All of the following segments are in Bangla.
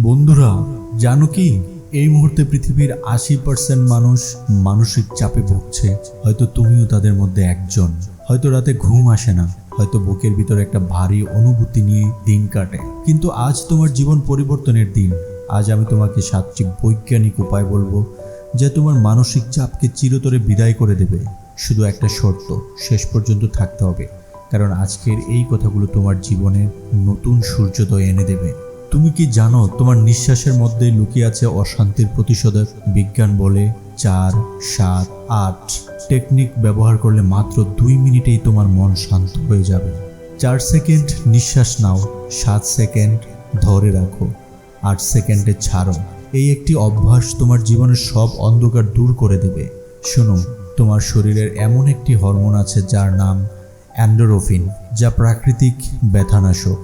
বন্ধুরা, জানো কি এই মুহূর্তে পৃথিবীর 80% মানুষ মানসিক চাপে ভুগছে। হয়তো তুমিও তাদের মধ্যে একজন। হয়তো রাতে ঘুম আসে না, হয়তো বুকের ভিতরে একটা ভারী অনুভূতি নিয়ে দিন কাটে। কিন্তু আজ তোমার জীবন পরিবর্তনের দিন। আজ আমি তোমাকে 7টি বৈজ্ঞানিক উপায় বলবো যা তোমার মানসিক চাপকে চিরতরে বিদায় করে দেবে। শুধু একটা শর্ত, শেষ পর্যন্ত থাকতে হবে, কারণ আজকের এই কথাগুলো তোমার জীবনের নতুন সূর্যোদয় এনে দেবে। তুমি কি জানো তোমার নিঃশ্বাসের মধ্যে লুকিয়ে আছে অশান্তির প্রতিশোধক? বিজ্ঞান বলে 4, 7, 8 টেকনিক ব্যবহার করলে মাত্র 2 মিনিটেই তোমার মন শান্ত হয়ে যাবে। 4 সেকেন্ড নিঃশ্বাস নাও, 7 সেকেন্ড ধরে রাখো, 8 সেকেন্ডে ছাড়ো। এই একটি অভ্যাস তোমার জীবনের সব অন্ধকার দূর করে দেবে। শোনো, তোমার শরীরের এমন একটি হরমোন আছে যার নাম এন্ডোরফিন, যা প্রাকৃতিক ব্যথানাশক।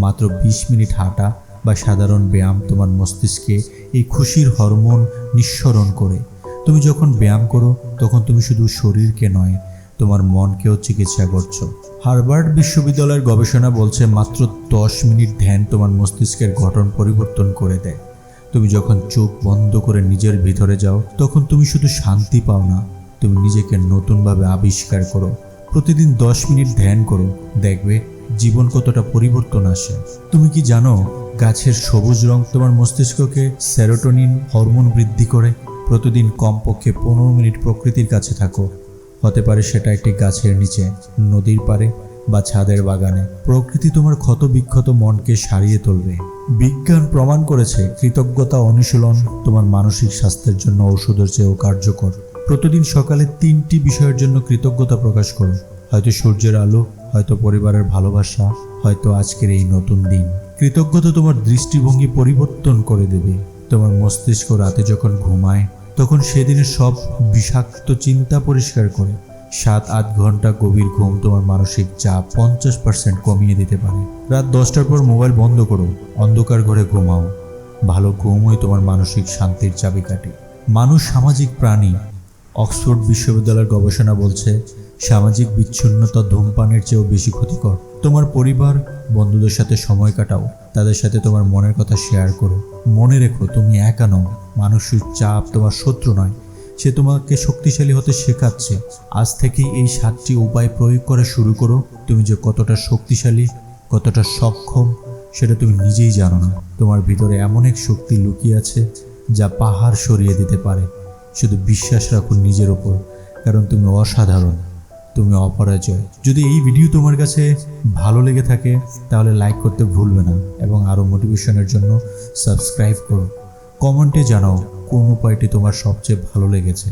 মাত্র 20 মিনিট হাঁটা বা সাধারণ ব্যায়াম তোমার মস্তিষ্কে এই খুশির হরমোন নিঃসরণ করে। তুমি যখন ব্যায়াম করো তখন তুমি শুধু শরীরকে নয়, তোমার মনকেও চিকিৎসা করছো। হার্ভার্ড বিশ্ববিদ্যালয়ের গবেষণা বলছে মাত্র 10 মিনিট ধ্যান তোমার মস্তিষ্কের গঠন পরিবর্তন করে দেয়। তুমি যখন চোখ বন্ধ করে নিজের ভিতরে যাও তখন তুমি শুধু শান্তি পাও না, তুমি নিজেকে নতুনভাবে আবিষ্কার করো। প্রতিদিন 10 মিনিট ধ্যান করো, দেখবে জীবন কতটা পরিবর্তন আসে। তুমি কি জানো গাছের সবুজ রং তোমার মস্তিষ্ককে সেরোটোনিন হরমোন বৃদ্ধি করে? প্রতিদিন কমপক্ষে 15 মিনিট প্রকৃতির কাছে থাকো। হতে পারে সেটা একটি গাছের নিচে, নদীর পাড়ে বা ছাদের বাগানে। প্রকৃতি তোমার ক্ষত বিক্ষত মনকে সারিয়ে তুলবে। বিজ্ঞান প্রমাণ করেছে কৃতজ্ঞতা অনুশীলন তোমার মানসিক স্বাস্থ্যের জন্য ঔষধের চেয়েও কার্যকর। প্রতিদিন সকালে 3টি বিষয়ের জন্য কৃতজ্ঞতা প্রকাশ করো। হয়তো সূর্যের আলো, হয়তো পরিবারের ভালোবাসা, হয়তো আজকের এই নতুন দিন। কৃতজ্ঞতা তোমার দৃষ্টিভঙ্গি পরিবর্তন করে দেবে। তোমার মস্তিষ্ক রাতে যখন ঘুমায় তখন সেদিনের সব বিষাক্ত চিন্তা পরিষ্কার করে। 7-8 ঘন্টা গভীর ঘুম তোমার মানসিক চাপ 50% কমিয়ে দিতে পারে। রাত 10টার পর মোবাইল বন্ধ করো, অন্ধকার ঘরে ঘুমাও। ভালো ঘুমই তোমার মানসিক শান্তির চাবিকাঠি। মানুষ সামাজিক প্রাণী। অক্সফোর্ড বিশ্ববিদ্যালয়ের গবেষণা বলছে সামাজিক বিচ্ছিন্নতা ধূমপানের চেয়েও বেশি ক্ষতিকর। তোমার পরিবার, বন্ধুদের সাথে সময় কাটাও, তাদের সাথে তোমার মনের কথা শেয়ার করো। মনে রেখো, তুমি একা নও। মানসিক চাপ তোমার শত্রু নয়, সে তোমাকে শক্তিশালী হতে শেখাচ্ছে। আজ থেকেই এই 7টি উপায় প্রয়োগ করা শুরু করো। তুমি যে কতটা শক্তিশালী, কতটা সক্ষম সেটা তুমি নিজেই জানো না। তোমার ভিতরে এমন এক শক্তি লুকিয়ে আছে যা পাহাড় সরিয়ে দিতে পারে। শুধু বিশ্বাস রাখুন নিজের ওপর, কারণ তুমি অসাধারণ, তুমি অপরাজয়। যদি এই ভিডিও তোমার কাছে ভালো লেগে থাকে তাহলে লাইক করতে ভুলবে না, এবং আরও মোটিভেশনের জন্য সাবস্ক্রাইব করো। কমেন্টে জানাও কোন উপায়টি তোমার সবচেয়ে ভালো লেগেছে।